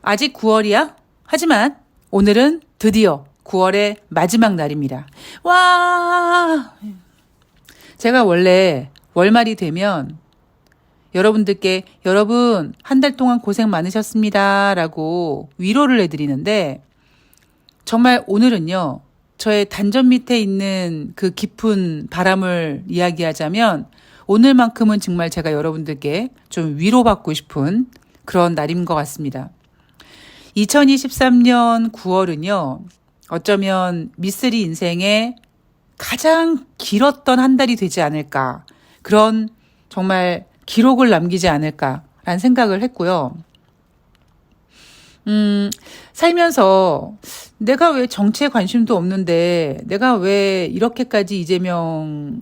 아직 9월이야? 하지만 오늘은 드디어 9월의 마지막 날입니다. 와! 제가 원래 월말이 되면 여러분들께 여러분 한 달 동안 고생 많으셨습니다 라고 위로를 해드리는데 정말 오늘은요. 저의 단전 밑에 있는 그 깊은 바람을 이야기하자면 오늘만큼은 정말 제가 여러분들께 좀 위로받고 싶은 그런 날인 것 같습니다. 2023년 9월은요. 어쩌면 미쓰리 인생의 가장 길었던 한 달이 되지 않을까. 그런 정말 기록을 남기지 않을까라는 생각을 했고요. 살면서 내가 왜 정치에 관심도 없는데 내가 왜 이렇게까지 이재명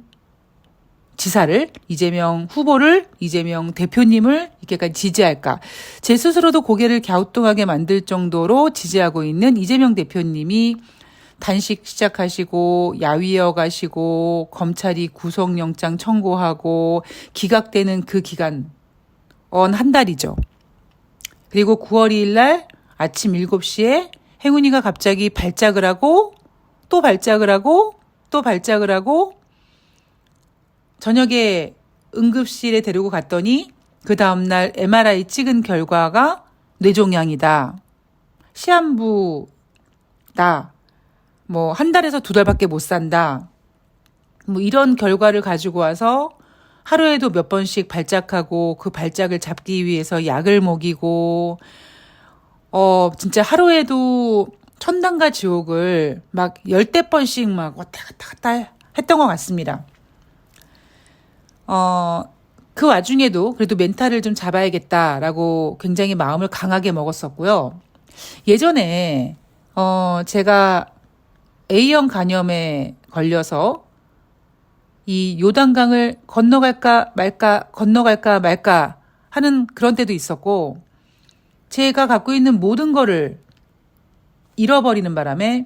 지사를, 이재명 후보를, 이재명 대표님을 이렇게까지 지지할까. 제 스스로도 고개를 갸우뚱하게 만들 정도로 지지하고 있는 이재명 대표님이 단식 시작하시고 야위어 가시고 검찰이 구속영장 청구하고 기각되는 그 기간 한 달이죠. 그리고 9월 2일 날 아침 7시에 행운이가 갑자기 발작을 하고 또 발작을 하고 또 발작을 하고 저녁에 응급실에 데리고 갔더니 그 다음날 MRI 찍은 결과가 뇌종양이다. 시한부다. 뭐 한 달에서 2달밖에 못 산다. 뭐 이런 결과를 가지고 와서 하루에도 몇 번씩 발작하고 그 발작을 잡기 위해서 약을 먹이고 진짜 하루에도 천당과 지옥을 막 10대 번씩 막 왔다 갔다 했던 것 같습니다. 그 와중에도 그래도 멘탈을 좀 잡아야겠다라고 굉장히 마음을 강하게 먹었었고요. 예전에 제가 A형 간염에 걸려서 이 요단강을 건너갈까 말까 하는 그런 때도 있었고 제가 갖고 있는 모든 거를 잃어버리는 바람에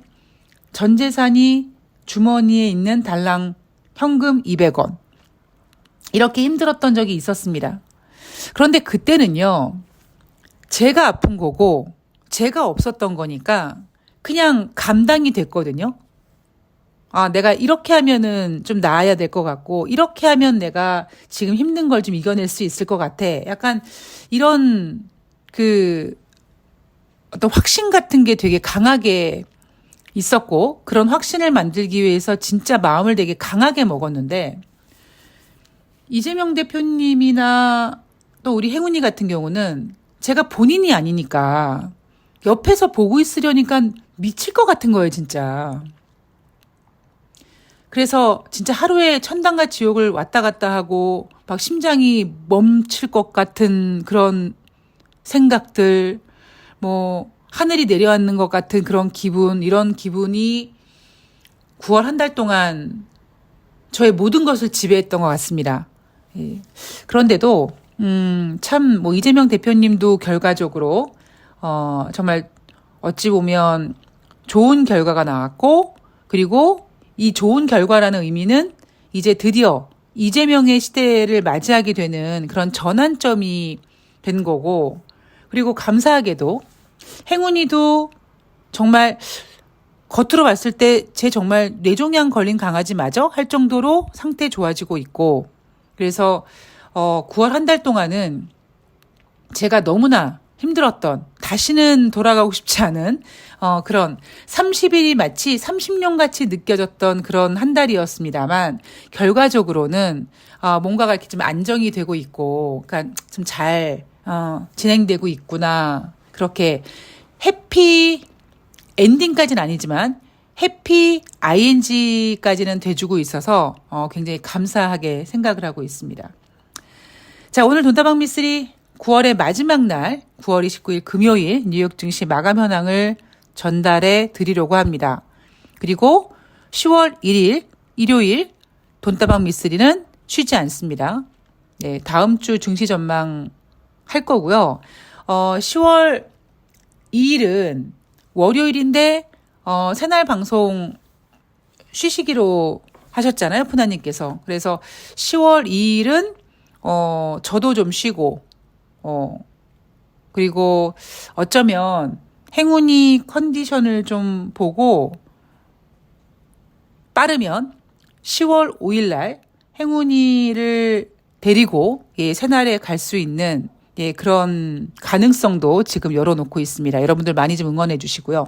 전 재산이 주머니에 있는 달랑 현금 200원 이렇게 힘들었던 적이 있었습니다. 그런데 그때는요. 제가 아픈 거고 제가 없었던 거니까 그냥 감당이 됐거든요. 내가 이렇게 하면은 좀 나아야 될 것 같고 이렇게 하면 내가 지금 힘든 걸 좀 이겨낼 수 있을 것 같아. 약간 이런 어떤 확신 같은 게 되게 강하게 있었고 그런 확신을 만들기 위해서 진짜 마음을 되게 강하게 먹었는데 이재명 대표님이나 또 우리 행운이 같은 경우는 제가 본인이 아니니까 옆에서 보고 있으려니까 미칠 것 같은 거예요, 진짜. 그래서 진짜 하루에 천당과 지옥을 왔다 갔다 하고 막 심장이 멈출 것 같은 그런 생각들, 뭐 하늘이 내려앉는 것 같은 그런 기분, 이런 기분이 9월 한 달 동안 저의 모든 것을 지배했던 것 같습니다. 예. 그런데도 참 뭐 이재명 대표님도 결과적으로 정말 어찌 보면 좋은 결과가 나왔고 그리고 이 좋은 결과라는 의미는 이제 드디어 이재명의 시대를 맞이하게 되는 그런 전환점이 된 거고 그리고 감사하게도 행운이도 정말 겉으로 봤을 때 제 정말 뇌종양 걸린 강아지 마저 할 정도로 상태 좋아지고 있고 그래서 9월 한 달 동안은 제가 너무나 힘들었던 다시는 돌아가고 싶지 않은 그런 30일이 마치 30년 같이 느껴졌던 그런 한 달이었습니다만 결과적으로는 뭔가가 이렇게 좀 안정이 되고 있고 그러니까 좀 잘 진행되고 있구나 그렇게 해피 엔딩까지는 아니지만 해피 ing까지는 돼주고 있어서 굉장히 감사하게 생각을 하고 있습니다. 자, 오늘 돈다방 미쓰리 9월의 마지막 날 9월 29일 금요일 뉴욕 증시 마감 현황을 전달해 드리려고 합니다. 그리고 10월 1일 일요일 돈다방 미쓰리는 쉬지 않습니다. 네, 다음 주 증시 전망 할 거고요. 10월 2일은 월요일인데 새날 방송 쉬시기로 하셨잖아요. 푸나님께서. 그래서 10월 2일은 저도 좀 쉬고 그리고 어쩌면 행운이 컨디션을 좀 보고 빠르면 10월 5일 날 행운이를 데리고 새날에 갈 수 있는 그런 가능성도 지금 열어놓고 있습니다. 여러분들 많이 좀 응원해 주시고요.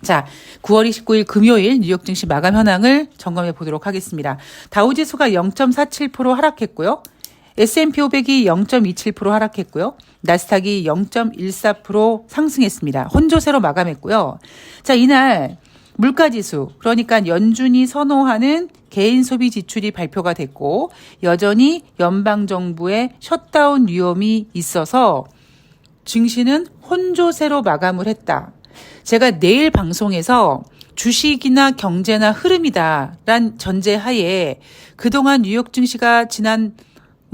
자, 9월 29일 금요일 뉴욕 증시 마감 현황을 점검해 보도록 하겠습니다. 다우지수가 0.47% 하락했고요. S&P 500이 0.27% 하락했고요. 나스닥이 0.14% 상승했습니다. 혼조세로 마감했고요. 자, 이날 물가지수, 그러니까 연준이 선호하는 개인 소비 지출이 발표가 됐고 여전히 연방정부의 셧다운 위험이 있어서 증시는 혼조세로 마감을 했다. 제가 내일 방송에서 주식이나 경제나 흐름이다란 전제하에 그동안 뉴욕 증시가 지난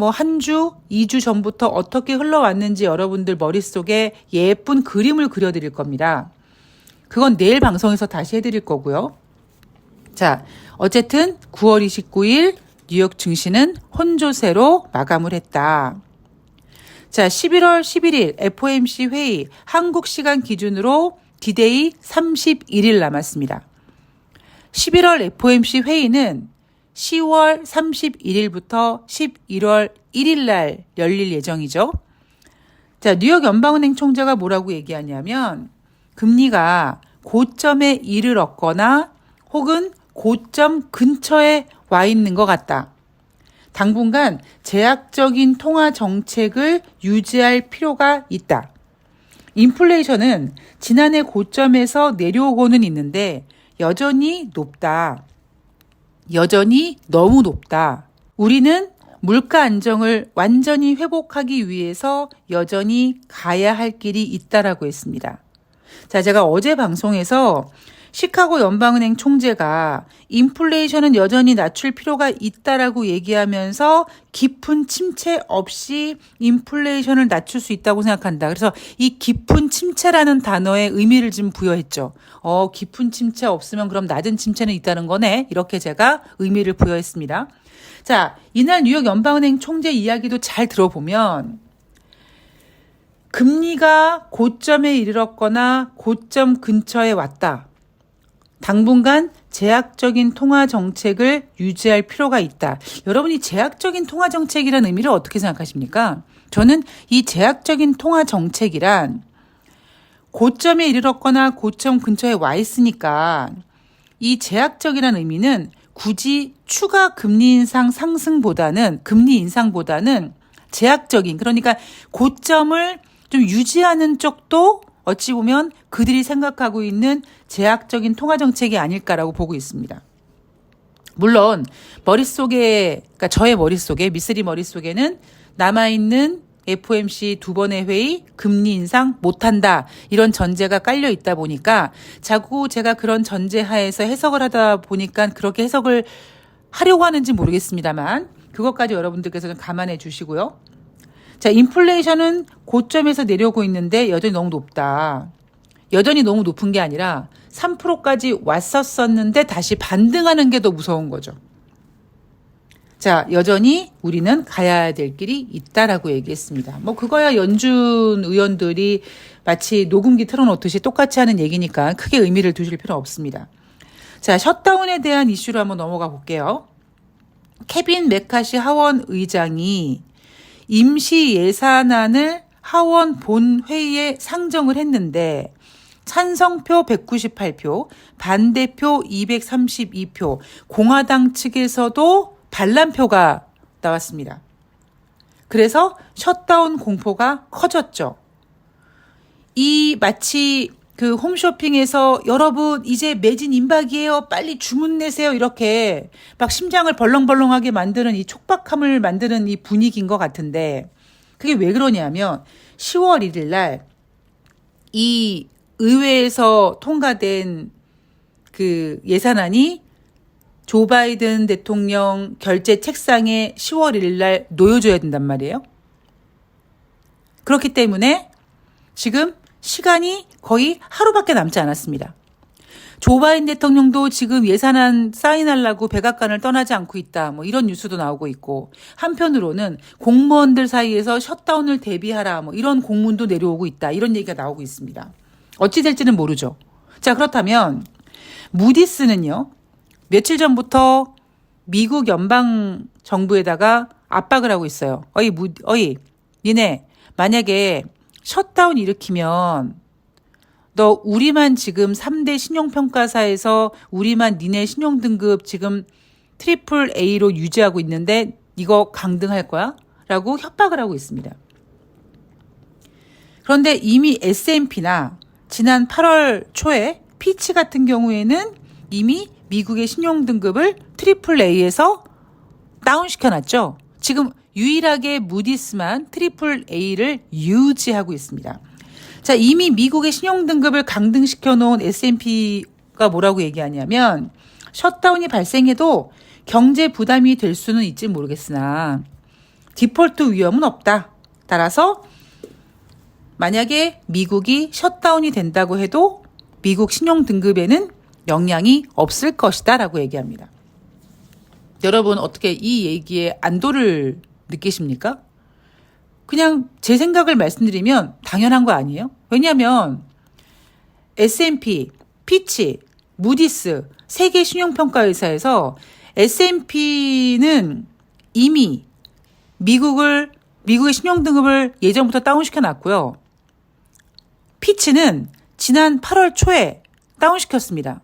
한 주, 2주 전부터 어떻게 흘러왔는지 여러분들 머릿속에 예쁜 그림을 그려드릴 겁니다. 그건 내일 방송에서 다시 해드릴 거고요. 자, 어쨌든 9월 29일 뉴욕 증시는 혼조세로 마감을 했다. 자, 11월 11일 FOMC 회의 한국 시간 기준으로 디데이 31일 남았습니다. 11월 FOMC 회의는 10월 31일부터 11월 1일 날 열릴 예정이죠. 자, 뉴욕 연방은행 총재가 뭐라고 얘기하냐면 금리가 고점에 이르렀거나 혹은 고점 근처에 와 있는 것 같다. 당분간 제약적인 통화 정책을 유지할 필요가 있다. 인플레이션은 지난해 고점에서 내려오고는 있는데 여전히 높다. 여전히 너무 높다. 우리는 물가 안정을 완전히 회복하기 위해서 여전히 가야 할 길이 있다라고 했습니다. 자, 제가 어제 방송에서 시카고 연방은행 총재가 인플레이션은 여전히 낮출 필요가 있다라고 얘기하면서 깊은 침체 없이 인플레이션을 낮출 수 있다고 생각한다. 그래서 이 깊은 침체라는 단어에 의미를 좀 부여했죠. 깊은 침체 없으면 그럼 낮은 침체는 있다는 거네. 이렇게 제가 의미를 부여했습니다. 자, 이날 뉴욕 연방은행 총재 이야기도 잘 들어보면 금리가 고점에 이르렀거나 고점 근처에 왔다. 당분간 제약적인 통화 정책을 유지할 필요가 있다. 여러분이 제약적인 통화 정책이라는 의미를 어떻게 생각하십니까? 저는 이 제약적인 통화 정책이란 고점에 이르렀거나 고점 근처에 와 있으니까 이 제약적이라는 의미는 굳이 추가 금리 인상 상승보다는 금리 인상보다는 제약적인, 그러니까 고점을 좀 유지하는 쪽도 어찌 보면 그들이 생각하고 있는 제약적인 통화 정책이 아닐까라고 보고 있습니다. 물론 머릿속에, 그러니까 저의 머릿속에, 미쓰리 머릿속에는 남아있는 FOMC 두 번의 회의 금리 인상 못한다 이런 전제가 깔려 있다 보니까 자꾸 제가 그런 전제 하에서 해석을 하다 보니까 그렇게 해석을 하려고 하는지 모르겠습니다만 그것까지 여러분들께서는 감안해 주시고요. 자, 인플레이션은 고점에서 내려오고 있는데 여전히 너무 높다. 여전히 너무 높은 게 아니라 3%까지 왔었었는데 다시 반등하는 게 더 무서운 거죠. 자, 여전히 우리는 가야 될 길이 있다라고 얘기했습니다. 그거야 연준 의원들이 마치 녹음기 틀어놓듯이 똑같이 하는 얘기니까 크게 의미를 두실 필요 없습니다. 자, 셧다운에 대한 이슈로 한번 넘어가 볼게요. 케빈 메카시 하원 의장이 임시 예산안을 하원 본회의에 상정을 했는데 찬성표 198표, 반대표 232표, 공화당 측에서도 반란표가 나왔습니다. 그래서 셧다운 공포가 커졌죠. 이 마치 그 홈쇼핑에서 여러분 이제 매진 임박이에요. 빨리 주문 내세요. 이렇게 막 심장을 벌렁벌렁하게 만드는 이 촉박함을 만드는 이 분위기인 것 같은데 그게 왜 그러냐면 10월 1일 날 이 의회에서 통과된 그 예산안이 조 바이든 대통령 결제 책상에 10월 1일 날 놓여줘야 된단 말이에요. 그렇기 때문에 지금 시간이 거의 하루밖에 남지 않았습니다. 조 바이든 대통령도 지금 예산안 사인하려고 백악관을 떠나지 않고 있다. 뭐 이런 뉴스도 나오고 있고 한편으로는 공무원들 사이에서 셧다운을 대비하라. 뭐 이런 공문도 내려오고 있다. 이런 얘기가 나오고 있습니다. 어찌 될지는 모르죠. 자, 그렇다면 무디스는요. 며칠 전부터 미국 연방 정부에다가 압박을 하고 있어요. 니네 만약에 셧다운 일으키면 너 우리만 지금 3대 신용평가사에서 우리만 니네 신용등급 지금 트리플 A로 유지하고 있는데 이거 강등할 거야? 라고 협박을 하고 있습니다. 그런데 이미 S&P나 지난 8월 초에 피치 같은 경우에는 이미 미국의 신용등급을 트리플 A에서 다운시켜놨죠. 지금 유일하게 무디스만 트리플 A를 유지하고 있습니다. 자, 이미 미국의 신용등급을 강등시켜 놓은 S&P가 뭐라고 얘기하냐면 셧다운이 발생해도 경제 부담이 될 수는 있지 모르겠으나 디폴트 위험은 없다. 따라서 만약에 미국이 셧다운이 된다고 해도 미국 신용등급에는 영향이 없을 것이다 라고 얘기합니다. 여러분 어떻게 이 얘기에 안도를 느끼십니까? 그냥 제 생각을 말씀드리면 당연한 거 아니에요? 왜냐하면 S&P, 피치, 무디스 세계 신용평가회사에서 S&P는 이미 미국의 신용등급을 예전부터 다운시켜 놨고요. 피치는 지난 8월 초에 다운시켰습니다.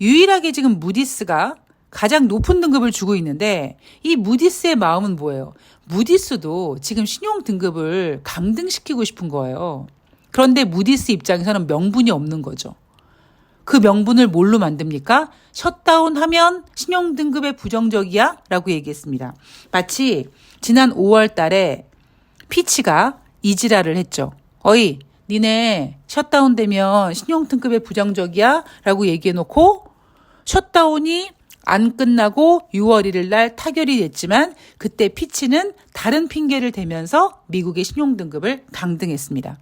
유일하게 지금 무디스가 가장 높은 등급을 주고 있는데 이 무디스의 마음은 뭐예요? 무디스도 지금 신용등급을 강등시키고 싶은 거예요. 그런데 무디스 입장에서는 명분이 없는 거죠. 그 명분을 뭘로 만듭니까? 셧다운하면 신용등급에 부정적이야? 라고 얘기했습니다. 마치 지난 5월 달에 피치가 이지랄을 했죠. 니네 셧다운 되면 신용등급에 부정적이야? 라고 얘기해놓고 셧다운이 안 끝나고 6월 1일 날 타결이 됐지만 그때 피치는 다른 핑계를 대면서 미국의 신용등급을 강등했습니다.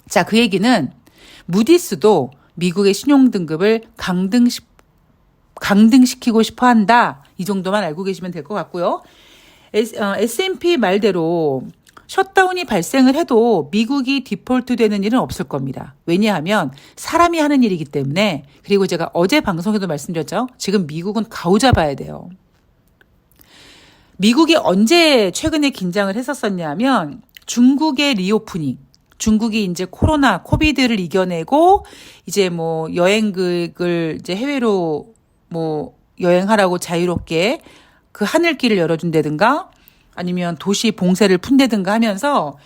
자, 그 얘기는 무디스도 미국의 신용등급을 강등시키고 싶어 한다. 이 정도만 알고 계시면 될 것 같고요. S&P 말대로 셧다운이 발생을 해도 미국이 디폴트 되는 일은 없을 겁니다. 왜냐하면 사람이 하는 일이기 때문에. 그리고 제가 어제 방송에도 말씀드렸죠. 지금 미국은 가오잡아야 돼요. 미국이 언제 최근에 긴장을 했었었냐면 중국의 리오프닝. 중국이 이제 코비드를 이겨내고 이제 뭐 여행객을 이제 해외로 뭐 여행하라고 자유롭게 그 하늘길을 열어준다든가 아니면 도시 봉쇄를 푼다든가 하면서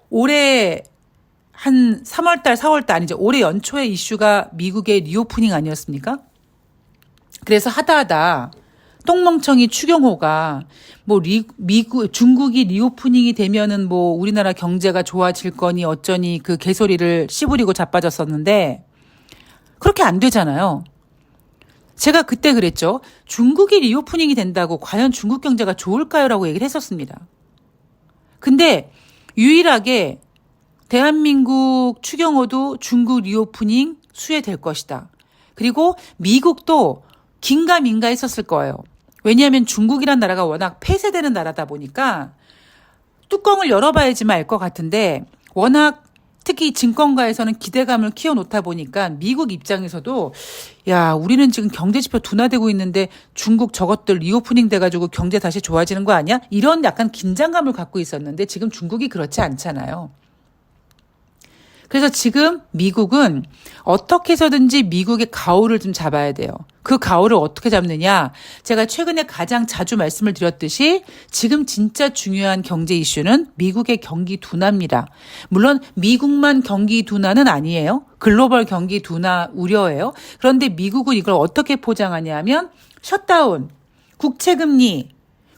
올해 한 3월달, 4월달 아니죠. 올해 연초의 이슈가 미국의 리오프닝 아니었습니까? 그래서 하다 똥멍청이 추경호가 뭐 중국이 리오프닝이 되면은 뭐 우리나라 경제가 좋아질 거니 어쩌니 그 개소리를 씨부리고 자빠졌었는데 그렇게 안 되잖아요. 제가 그때 그랬죠. 중국이 리오프닝이 된다고 과연 중국 경제가 좋을까요? 라고 얘기를 했었습니다. 근데 유일하게 대한민국 추경호도 중국 리오프닝 수혜될 것이다. 그리고 미국도 긴가민가 했었을 거예요. 왜냐하면 중국이란 나라가 워낙 폐쇄되는 나라다 보니까 뚜껑을 열어봐야지만 알 것 같은데 워낙 특히 증권가에서는 기대감을 키워놓다 보니까 미국 입장에서도 야, 우리는 지금 경제지표 둔화되고 있는데 중국 저것들 리오프닝 돼가지고 경제 다시 좋아지는 거 아니야? 이런 약간 긴장감을 갖고 있었는데 지금 중국이 그렇지 않잖아요. 그래서 지금 미국은 어떻게 해서든지 미국의 가오를 좀 잡아야 돼요. 그 가오를 어떻게 잡느냐? 제가 최근에 가장 자주 말씀을 드렸듯이 지금 진짜 중요한 경제 이슈는 미국의 경기 둔화입니다. 물론 미국만 경기 둔화는 아니에요. 글로벌 경기 둔화 우려예요. 그런데 미국은 이걸 어떻게 포장하냐 하면 셧다운, 국채금리,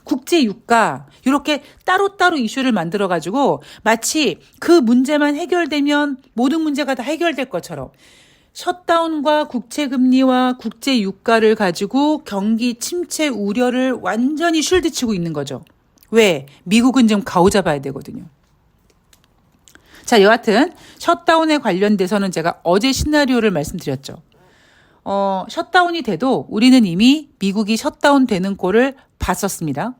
국제유가 이렇게 따로따로 이슈를 만들어가지고 마치 그 문제만 해결되면 모든 문제가 다 해결될 것처럼 셧다운과 국채금리와 국제유가를 가지고 경기 침체 우려를 완전히 쉴드치고 있는 거죠. 왜? 미국은 지금 가오잡아야 되거든요. 자, 여하튼 셧다운에 관련돼서는 제가 어제 시나리오를 말씀드렸죠. 셧다운이 돼도 우리는 이미 미국이 셧다운 되는 꼴을 봤었습니다.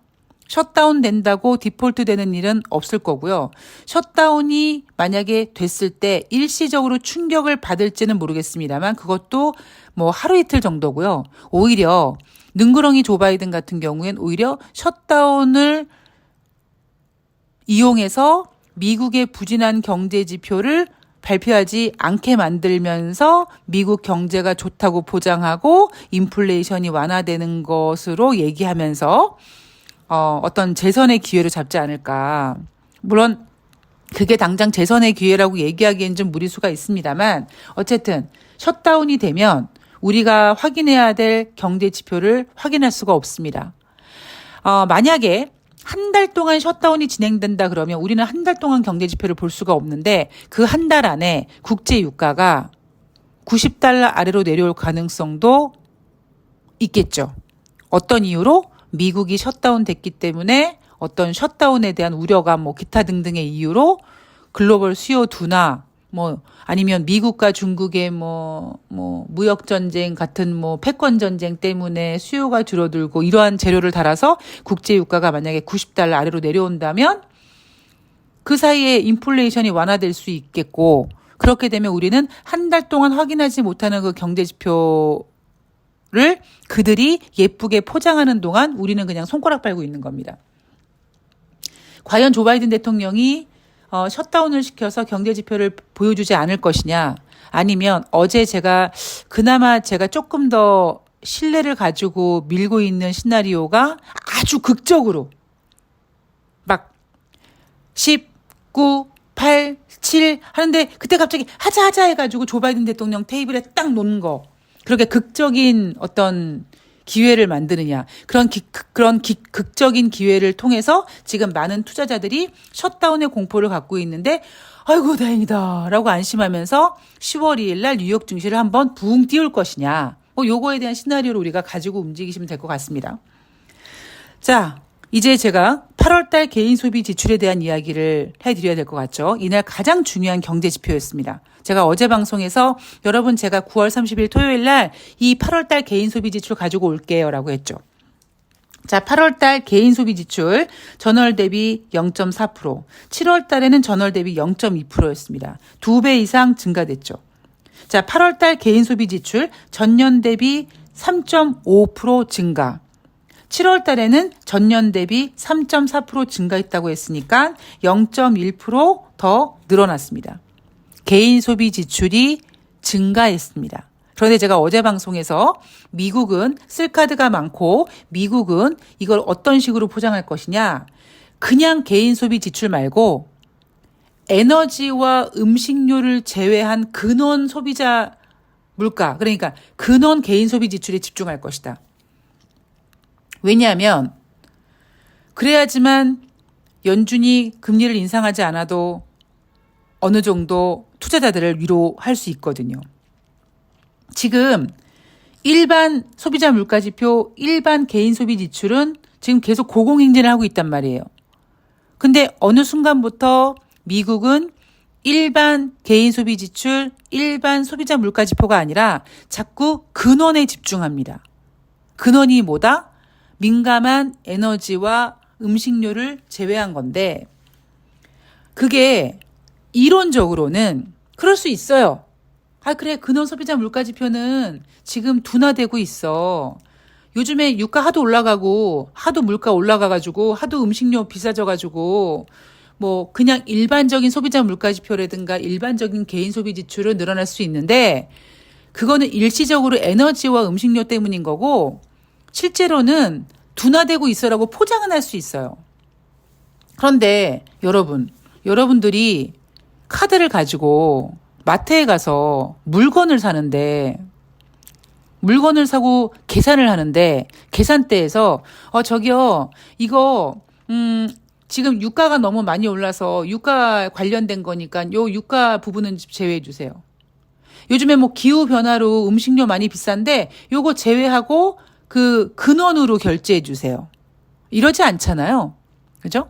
셧다운 된다고 디폴트 되는 일은 없을 거고요. 셧다운이 만약에 됐을 때 일시적으로 충격을 받을지는 모르겠습니다만 그것도 뭐 하루 이틀 정도고요. 오히려 능구렁이 조 바이든 같은 경우엔 오히려 셧다운을 이용해서 미국의 부진한 경제 지표를 발표하지 않게 만들면서 미국 경제가 좋다고 포장하고 인플레이션이 완화되는 것으로 얘기하면서 어떤 재선의 기회를 잡지 않을까. 물론 그게 당장 재선의 기회라고 얘기하기엔 좀 무리수가 있습니다만 어쨌든 셧다운이 되면 우리가 확인해야 될 경제 지표를 확인할 수가 없습니다. 만약에 한 달 동안 셧다운이 진행된다 그러면 우리는 한 달 동안 경제 지표를 볼 수가 없는데 그 한 달 안에 국제 유가가 $90 아래로 내려올 가능성도 있겠죠. 어떤 이유로? 미국이 셧다운 됐기 때문에 어떤 셧다운에 대한 우려감, 뭐 기타 등등의 이유로 글로벌 수요 둔화, 뭐 아니면 미국과 중국의 뭐 무역 전쟁 같은 뭐 패권 전쟁 때문에 수요가 줄어들고 이러한 재료를 달아서 국제 유가가 만약에 $90 아래로 내려온다면 그 사이에 인플레이션이 완화될 수 있겠고 그렇게 되면 우리는 한 달 동안 확인하지 못하는 그 경제 지표를 그들이 예쁘게 포장하는 동안 우리는 그냥 손가락 빨고 있는 겁니다. 과연 조 바이든 대통령이 셧다운을 시켜서 경제 지표를 보여주지 않을 것이냐 아니면 어제 그나마 제가 조금 더 신뢰를 가지고 밀고 있는 시나리오가 아주 극적으로 막 10, 9, 8, 7 하는데 그때 갑자기 하자 해가지고 조 바이든 대통령 테이블에 딱 놓는 거 그렇게 극적인 어떤 기회를 만드느냐. 그런 극적인 기회를 통해서 지금 많은 투자자들이 셧다운의 공포를 갖고 있는데 아이고 다행이다 라고 안심하면서 10월 2일 날 뉴욕 증시를 한번 붕 띄울 것이냐. 요거에 대한 시나리오를 우리가 가지고 움직이시면 될 것 같습니다. 자, 이제 제가 8월 달 개인 소비 지출에 대한 이야기를 해드려야 될 것 같죠. 이날 가장 중요한 경제 지표였습니다. 제가 어제 방송에서 여러분 제가 9월 30일 토요일 날 이 8월 달 개인 소비 지출 가지고 올게요 라고 했죠. 자, 8월 달 개인 소비 지출 전월 대비 0.4%, 7월 달에는 전월 대비 0.2%였습니다. 2배 이상 증가됐죠. 자, 8월 달 개인 소비 지출 전년 대비 3.5% 증가. 7월 달에는 전년 대비 3.4% 증가했다고 했으니까 0.1% 더 늘어났습니다. 개인 소비 지출이 증가했습니다. 그런데 제가 어제 방송에서 미국은 쓸카드가 많고 미국은 이걸 어떤 식으로 포장할 것이냐. 그냥 개인 소비 지출 말고 에너지와 음식료를 제외한 근원 소비자 물가, 그러니까 근원 개인 소비 지출에 집중할 것이다. 왜냐하면 그래야지만 연준이 금리를 인상하지 않아도 어느 정도 투자자들을 위로할 수 있거든요. 지금 일반 소비자 물가 지표, 일반 개인 소비 지출은 지금 계속 고공행진을 하고 있단 말이에요. 근데 어느 순간부터 미국은 일반 개인 소비 지출, 일반 소비자 물가 지표가 아니라 자꾸 근원에 집중합니다. 근원이 뭐다? 민감한 에너지와 음식료를 제외한 건데 그게 이론적으로는 그럴 수 있어요. 그래 근원 소비자 물가 지표는 지금 둔화되고 있어. 요즘에 유가 하도 올라가고 하도 물가 올라가가지고 하도 음식료 비싸져가지고 뭐 그냥 일반적인 소비자 물가 지표라든가 일반적인 개인 소비 지출은 늘어날 수 있는데 그거는 일시적으로 에너지와 음식료 때문인 거고 실제로는 둔화되고 있어라고 포장은 할 수 있어요. 그런데 여러분들이 카드를 가지고 마트에 가서 물건을 사는데 물건을 사고 계산을 하는데 계산대에서 저기요 이거 지금 유가가 너무 많이 올라서 유가 관련된 거니까 요 유가 부분은 제외해 주세요. 요즘에 뭐 기후 변화로 음식료 많이 비싼데 요거 제외하고 그 근원으로 결제해 주세요. 이러지 않잖아요. 그죠?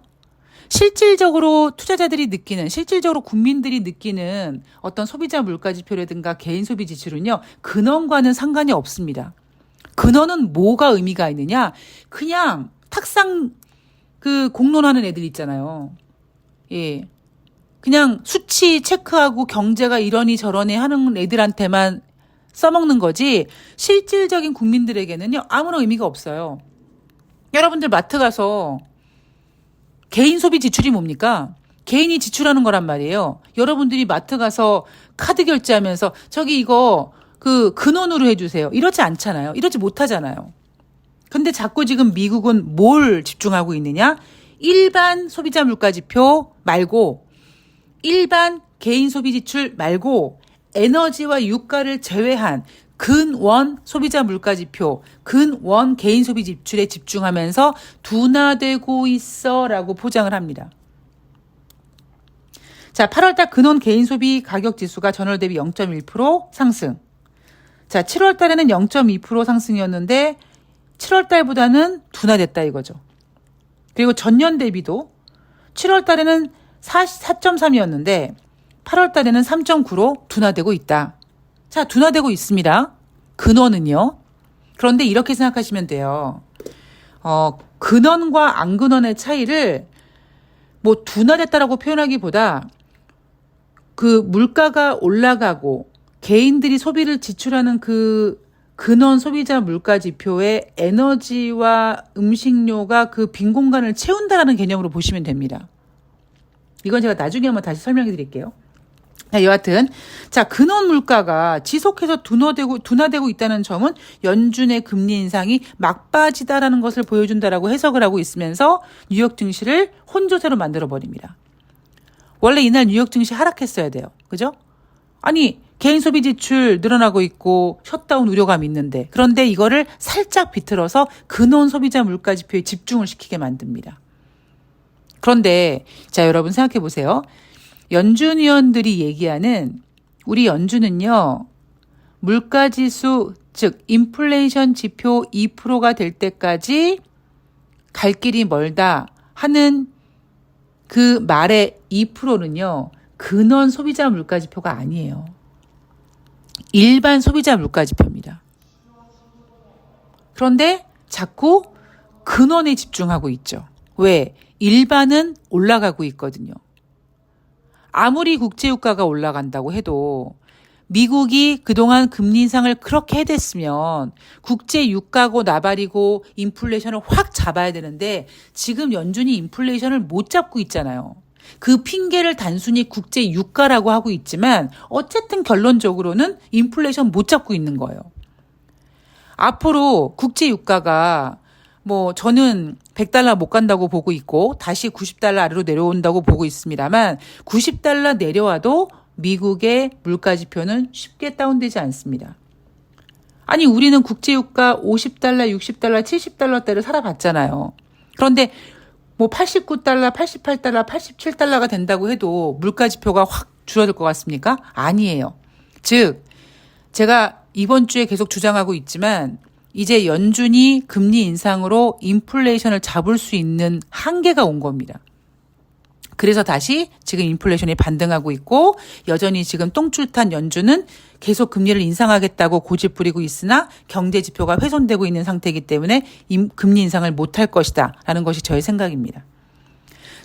실질적으로 투자자들이 느끼는, 실질적으로 국민들이 느끼는 어떤 소비자 물가 지표라든가 개인 소비 지출은요, 근원과는 상관이 없습니다. 근원은 뭐가 의미가 있느냐? 그냥 탁상 공론하는 애들 있잖아요. 예. 그냥 수치 체크하고 경제가 이러니 저러니 하는 애들한테만 써먹는 거지, 실질적인 국민들에게는요, 아무런 의미가 없어요. 여러분들 마트 가서 개인 소비 지출이 뭡니까? 개인이 지출하는 거란 말이에요. 여러분들이 마트 가서 카드 결제하면서 저기 이거 근원으로 해주세요, 이러지 않잖아요. 이러지 못하잖아요. 근데 자꾸 지금 미국은 뭘 집중하고 있느냐? 일반 소비자 물가 지표 말고, 일반 개인 소비 지출 말고, 에너지와 유가를 제외한 근원 소비자 물가 지표, 근원 개인 소비 지출에 집중하면서 둔화되고 있어라고 포장을 합니다. 자, 8월달 근원 개인 소비 가격 지수가 전월 대비 0.1% 상승. 자, 7월달에는 0.2% 상승이었는데 7월달보다는 둔화됐다 이거죠. 그리고 전년 대비도 7월달에는 4.3이었는데 8월달에는 3.9로 둔화되고 있다. 자, 둔화되고 있습니다. 근원은요. 그런데 이렇게 생각하시면 돼요. 근원과 안 근원의 차이를 뭐 둔화됐다라고 표현하기보다 물가가 올라가고 개인들이 소비를 지출하는 근원 소비자 물가 지표의 에너지와 음식료가 빈 공간을 채운다라는 개념으로 보시면 됩니다. 이건 제가 나중에 한번 다시 설명해 드릴게요. 자, 여하튼, 자, 근원 물가가 지속해서 둔화되고 있다는 점은 연준의 금리 인상이 막바지다라는 것을 보여준다라고 해석을 하고 있으면서 뉴욕 증시를 혼조세로 만들어버립니다. 원래 이날 뉴욕 증시 하락했어야 돼요. 그죠? 아니, 개인 소비 지출 늘어나고 있고 셧다운 우려감이 있는데, 그런데 이거를 살짝 비틀어서 근원 소비자 물가 지표에 집중을 시키게 만듭니다. 그런데 자, 여러분 생각해 보세요. 연준 위원들이 얘기하는 우리 연준은요, 물가지수, 즉 인플레이션 지표 2%가 될 때까지 갈 길이 멀다 하는 그 말의 2%는요, 근원 소비자 물가 지표가 아니에요. 일반 소비자 물가 지표입니다. 그런데 자꾸 근원에 집중하고 있죠. 왜? 일반은 올라가고 있거든요. 아무리 국제유가가 올라간다고 해도 미국이 그동안 금리 인상을 그렇게 해댔으면 국제유가고 나발이고 인플레이션을 확 잡아야 되는데 지금 연준이 인플레이션을 못 잡고 있잖아요. 그 핑계를 단순히 국제유가라고 하고 있지만 어쨌든 결론적으로는 인플레이션 못 잡고 있는 거예요. 앞으로 국제유가가 저는 100달러 못 간다고 보고 있고 다시 90달러 아래로 내려온다고 보고 있습니다만 90달러 내려와도 미국의 물가지표는 쉽게 다운되지 않습니다. 아니, 우리는 국제유가 50달러, 60달러, 70달러대를 살아봤잖아요. 그런데 89달러, 88달러, 87달러가 된다고 해도 물가지표가 확 줄어들 것 같습니까? 아니에요. 즉, 제가 이번 주에 계속 주장하고 있지만 이제 연준이 금리 인상으로 인플레이션을 잡을 수 있는 한계가 온 겁니다. 그래서 다시 지금 인플레이션이 반등하고 있고 여전히 지금 똥줄 탄 연준은 계속 금리를 인상하겠다고 고집 부리고 있으나 경제 지표가 훼손되고 있는 상태이기 때문에 금리 인상을 못할 것이다 라는 것이 저의 생각입니다.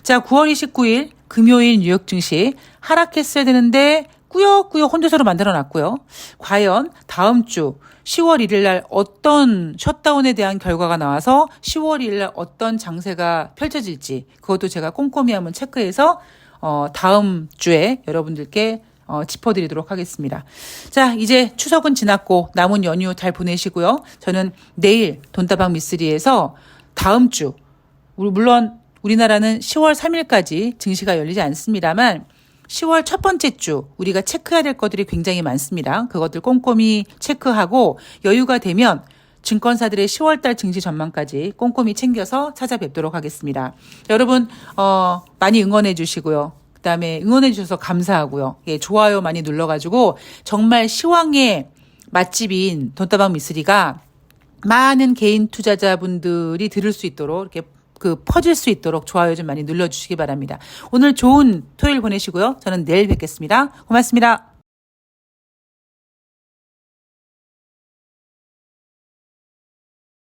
자, 9월 29일 금요일 뉴욕 증시 하락했어야 되는데 꾸역꾸역 혼조세로 만들어놨고요. 과연 다음 주 10월 1일 날 어떤 셧다운에 대한 결과가 나와서 10월 1일 날 어떤 장세가 펼쳐질지 그것도 제가 꼼꼼히 한번 체크해서 다음 주에 여러분들께 짚어드리도록 하겠습니다. 자, 이제 추석은 지났고 남은 연휴 잘 보내시고요. 저는 내일 돈다방 미쓰리에서 다음 주, 물론 우리나라는 10월 3일까지 증시가 열리지 않습니다만 10월 첫 번째 주 우리가 체크해야 될 것들이 굉장히 많습니다. 그것들 꼼꼼히 체크하고 여유가 되면 증권사들의 10월달 증시 전망까지 꼼꼼히 챙겨서 찾아뵙도록 하겠습니다. 여러분 많이 응원해 주시고요. 그다음에 응원해 주셔서 감사하고요. 예, 좋아요 많이 눌러가지고 정말 시황의 맛집인 돈다방 미쓰리가 많은 개인 투자자분들이 들을 수 있도록 이렇게 퍼질 수 있도록 좋아요 좀 많이 눌러주시기 바랍니다. 오늘 좋은 토요일 보내시고요. 저는 내일 뵙겠습니다. 고맙습니다.